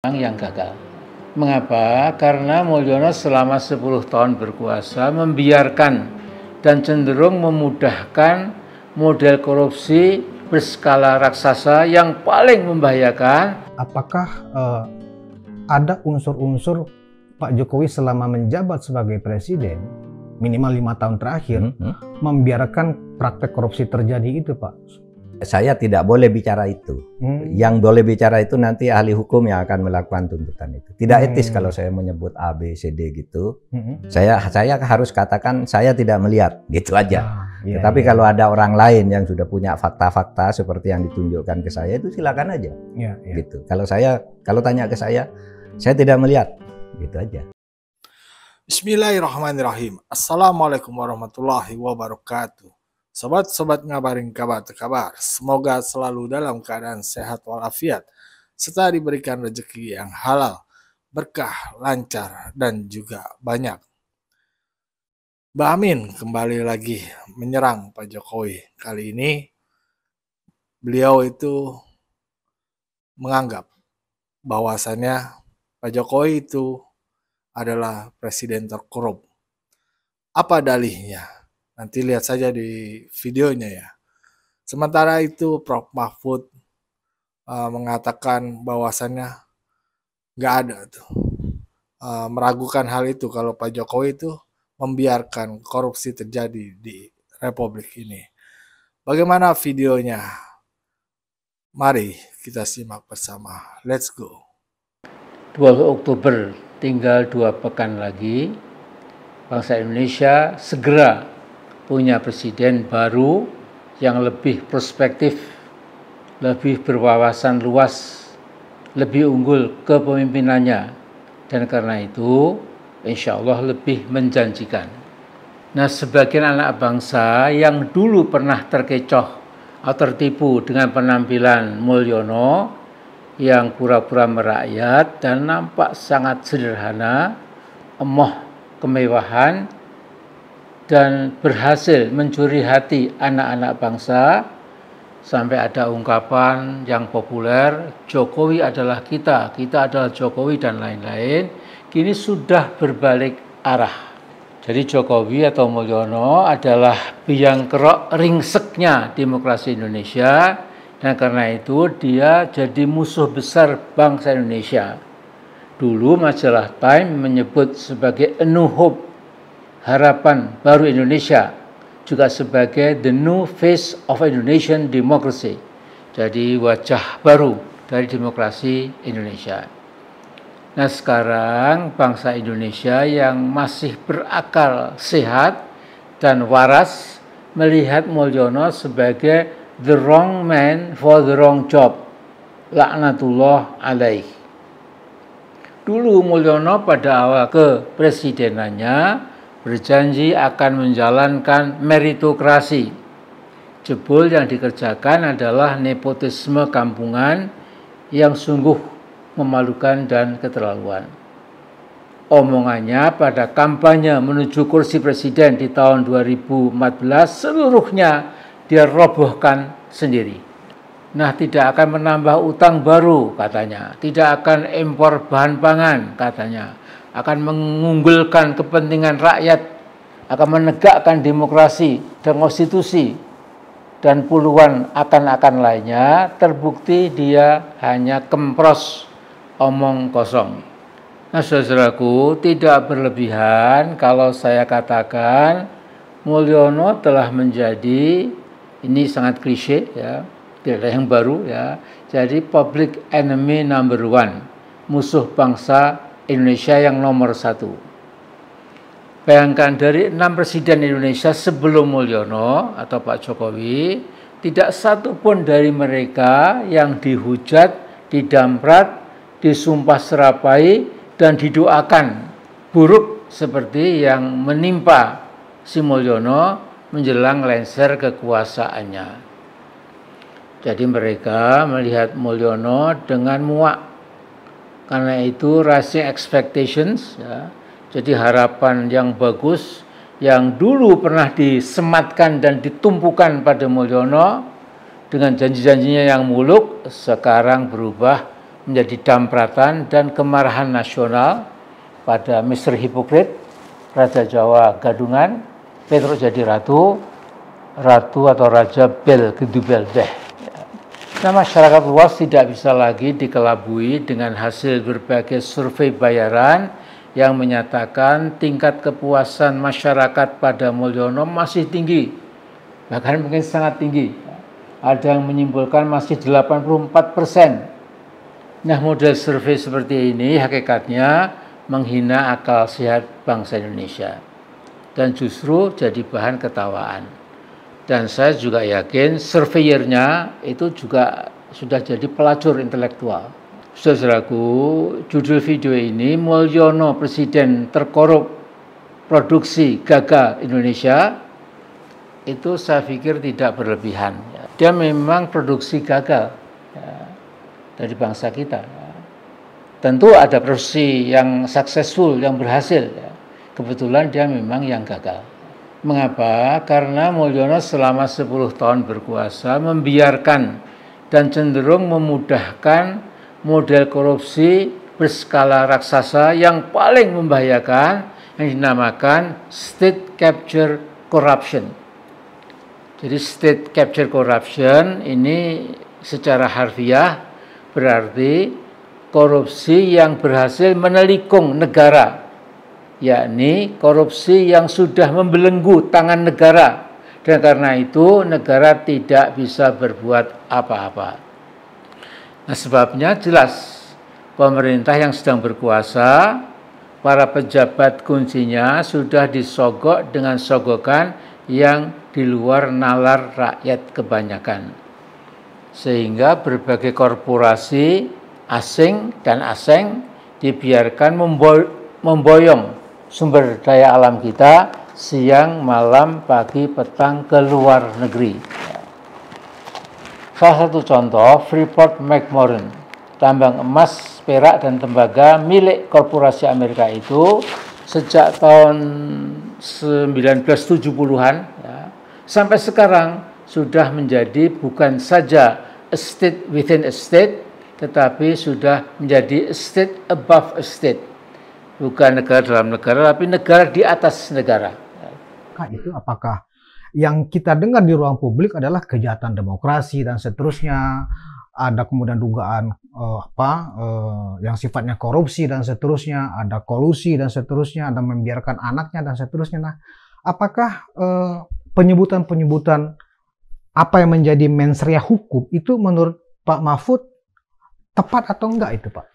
yang gagal. Mengapa? Karena Mulyono selama 10 tahun berkuasa membiarkan dan cenderung memudahkan model korupsi berskala raksasa yang paling membahayakan. Apakah ada unsur-unsur Pak Jokowi selama menjabat sebagai presiden minimal 5 tahun terakhir membiarkan praktek korupsi terjadi itu, Pak? Saya tidak boleh bicara itu. Yang boleh bicara itu nanti ahli hukum yang akan melakukan tuntutan itu. Tidak etis kalau saya menyebut A, B, C, D gitu. Saya harus katakan saya tidak melihat, gitu aja. Tetapi kalau ada orang lain yang sudah punya fakta-fakta seperti yang ditunjukkan ke saya, itu silakan aja. Gitu. Kalau tanya ke saya tidak melihat, gitu aja. Bismillahirrahmanirrahim. Assalamualaikum warahmatullahi wabarakatuh. Sobat-sobat ngabarin kabar terkabar, semoga selalu dalam keadaan sehat walafiat, serta diberikan rezeki yang halal, berkah, lancar, dan juga banyak. Mbak Amin kembali lagi menyerang Pak Jokowi. Kali ini beliau itu menganggap bahwasannya Pak Jokowi itu adalah presiden terkorup. Apa dalihnya? Nanti lihat saja di videonya ya. Sementara itu Prof. Mahfud mengatakan bahwasannya nggak ada tuh. Meragukan hal itu kalau Pak Jokowi itu membiarkan korupsi terjadi di Republik ini. Bagaimana videonya? Mari kita simak bersama. Let's go. 12 Oktober tinggal 2 pekan lagi. Bangsa Indonesia segera punya presiden baru yang lebih prospektif, lebih berwawasan luas, lebih unggul kepemimpinannya, dan karena itu insya Allah lebih menjanjikan. Nah, sebagian anak bangsa yang dulu pernah terkecoh atau tertipu dengan penampilan Mulyono yang pura-pura merakyat dan nampak sangat sederhana, emoh kemewahan, dan berhasil mencuri hati anak-anak bangsa sampai ada ungkapan yang populer, Jokowi adalah kita adalah Jokowi dan lain-lain, kini sudah berbalik arah. Jadi Jokowi atau Mulyono adalah biang kerok ringseknya demokrasi Indonesia, dan karena itu dia jadi musuh besar bangsa Indonesia. Dulu majalah Time menyebut sebagai A New Hope, harapan baru Indonesia, juga sebagai the new face of Indonesian democracy, jadi wajah baru dari demokrasi Indonesia. Nah, sekarang bangsa Indonesia yang masih berakal sehat dan waras melihat Mulyono sebagai the wrong man for the wrong job, laknatullah alaih. Dulu Mulyono pada awal kepresidenannya berjanji akan menjalankan meritokrasi. Jebul yang dikerjakan adalah nepotisme kampungan yang sungguh memalukan dan keterlaluan. Omongannya pada kampanye menuju kursi presiden di tahun 2014 seluruhnya dia robohkan sendiri. Nah, tidak akan menambah utang baru katanya, tidak akan impor bahan pangan katanya, akan mengunggulkan kepentingan rakyat, akan menegakkan demokrasi dan konstitusi, dan puluhan akan lainnya. Terbukti dia hanya kempros, omong kosong. Nah, saudaraku, tidak berlebihan kalau saya katakan Mulyono telah menjadi, ini sangat klise ya, tidak ada yang baru ya, jadi public enemy number 1, musuh bangsa Indonesia yang nomor 1. Bayangkan dari 6 presiden Indonesia sebelum Mulyono atau Pak Jokowi, tidak satu pun dari mereka yang dihujat, didamprat, disumpah serapai, dan didoakan buruk seperti yang menimpa si Mulyono menjelang lengser kekuasaannya. Jadi mereka melihat Mulyono dengan muak. Karena itu rising expectations ya, jadi harapan yang bagus yang dulu pernah disematkan dan ditumpukan pada Mulyono dengan janji-janjinya yang muluk sekarang berubah menjadi dampratan dan kemarahan nasional pada Mr. Hipokrit, Raja Jawa Gadungan, Petruk jadi ratu, ratu atau raja Bel Gedubel Beh. Nah, masyarakat luas tidak bisa lagi dikelabui dengan hasil berbagai survei bayaran yang menyatakan tingkat kepuasan masyarakat pada Mulyono masih tinggi, bahkan mungkin sangat tinggi. Ada yang menyimpulkan masih 84%. Nah, model survei seperti ini hakikatnya menghina akal sehat bangsa Indonesia dan justru jadi bahan ketawaan. Dan saya juga yakin surveyornya itu juga sudah jadi pelacur intelektual. Saudaraku, judul video ini Mulyono Presiden Terkorup Produksi Gagal Indonesia, itu saya pikir tidak berlebihan. Dia memang produksi gagal dari bangsa kita. Tentu ada produksi yang successful, yang berhasil. Kebetulan dia memang yang gagal. Mengapa? Karena Mulyono selama 10 tahun berkuasa membiarkan dan cenderung memudahkan model korupsi berskala raksasa yang paling membahayakan yang dinamakan state capture corruption. Jadi state capture corruption ini secara harfiah berarti korupsi yang berhasil menelikung negara, yakni korupsi yang sudah membelenggu tangan negara, dan karena itu negara tidak bisa berbuat apa-apa. Nah, sebabnya jelas, pemerintah yang sedang berkuasa, para pejabat kuncinya sudah disogok dengan sogokan yang di luar nalar rakyat kebanyakan. Sehingga berbagai korporasi asing dan asing dibiarkan memboyong sumber daya alam kita siang, malam, pagi, petang ke luar negeri. Salah satu contoh, Freeport-McMoRan, tambang emas, perak, dan tembaga milik korporasi Amerika itu sejak tahun 1970-an sampai sekarang sudah menjadi bukan saja a state within a state, tetapi sudah menjadi a state above a state. Bukan negara dalam negara, tapi negara di atas negara. Itu apakah yang kita dengar di ruang publik adalah kejahatan demokrasi dan seterusnya, ada kemudian dugaan yang sifatnya korupsi dan seterusnya, ada kolusi dan seterusnya, ada membiarkan anaknya dan seterusnya. Nah, apakah penyebutan-penyebutan apa yang menjadi mensreah hukum itu menurut Pak Mahfud tepat atau enggak itu, Pak?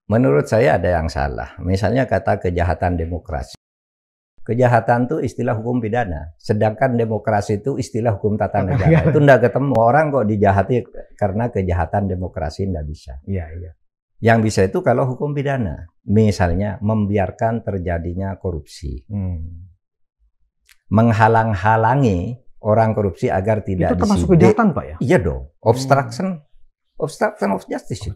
Menurut saya ada yang salah. Misalnya kata kejahatan demokrasi. Kejahatan itu istilah hukum pidana, sedangkan demokrasi itu istilah hukum tata negara. Itu enggak ketemu. Orang kok dijahati karena kejahatan demokrasi enggak bisa. Iya. Yang bisa itu kalau hukum pidana. Misalnya membiarkan terjadinya korupsi. Menghalang-halangi orang korupsi agar tidak disidik. Itu termasuk kejahatan, Pak, ya? Iya dong. Obstruction of justice.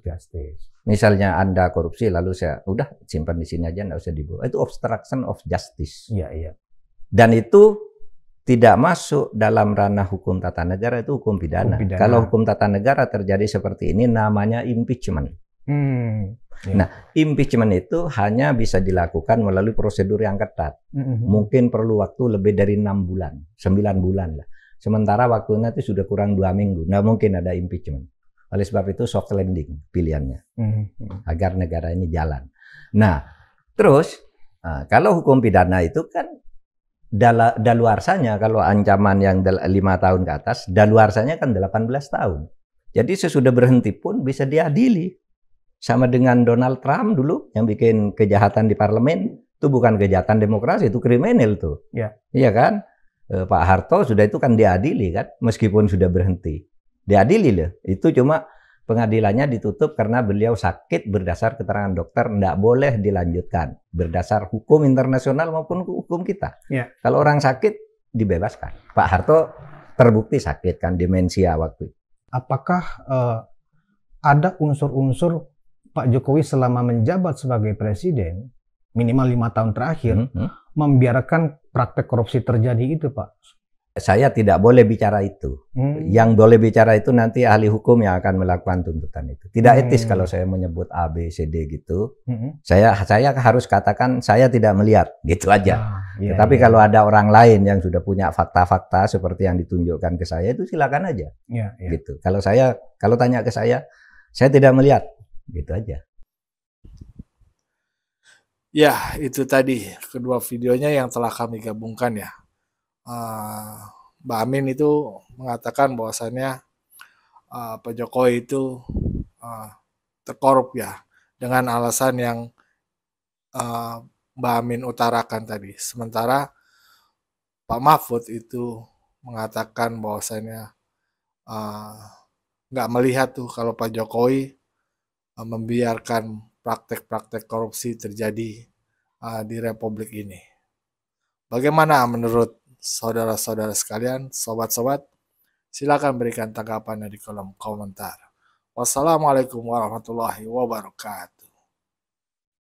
Misalnya Anda korupsi lalu saya udah simpan di sini aja, nggak usah dibawa. Itu obstruction of justice. Iya. Dan itu tidak masuk dalam ranah hukum tata negara, itu hukum pidana. Kalau hukum tata negara terjadi seperti ini namanya impeachment. Nah, impeachment itu hanya bisa dilakukan melalui prosedur yang ketat. Mungkin perlu waktu lebih dari 6 bulan, 9 bulan lah. Sementara waktunya itu sudah kurang 2 minggu. Nggak mungkin ada impeachment. Oleh sebab itu soft landing pilihannya. Agar negara ini jalan. Nah, terus kalau hukum pidana itu kan daluarsanya, kalau ancaman yang 5 tahun ke atas, daluarsanya kan 18 tahun. Jadi sesudah berhenti pun bisa diadili. Sama dengan Donald Trump dulu yang bikin kejahatan di parlemen, itu bukan kejahatan demokrasi, itu kriminal tuh. Iya kan? Pak Harto sudah itu kan diadili kan, meskipun sudah berhenti. Diadili loh. Itu cuma pengadilannya ditutup karena beliau sakit berdasar keterangan dokter, tidak boleh dilanjutkan berdasar hukum internasional maupun hukum kita. Kalau orang sakit dibebaskan. Pak Harto terbukti sakit kan, demensia waktu itu. Apakah ada unsur-unsur Pak Jokowi selama menjabat sebagai presiden, minimal 5 tahun terakhir, membiarkan praktek korupsi terjadi itu, Pak? Saya tidak boleh bicara itu. Yang boleh bicara itu nanti ahli hukum yang akan melakukan tuntutan itu. Tidak etis kalau saya menyebut A, B, C, D gitu. Saya harus katakan saya tidak melihat, gitu aja. Tetapi kalau ada orang lain yang sudah punya fakta-fakta seperti yang ditunjukkan ke saya, itu silakan aja. Gitu. Kalau tanya ke saya tidak melihat, gitu aja. Ya, itu tadi kedua videonya yang telah kami gabungkan ya. Mbak Amin itu mengatakan bahwasannya Pak Jokowi itu terkorup ya, dengan alasan yang Mbak Amin utarakan tadi. Sementara Pak Mahfud itu mengatakan bahwasannya nggak melihat tuh kalau Pak Jokowi membiarkan praktek-praktek korupsi terjadi di Republik ini. Bagaimana menurut saudara-saudara sekalian, sobat-sobat? Silakan berikan tanggapannya di kolom komentar. Wassalamualaikum warahmatullahi wabarakatuh.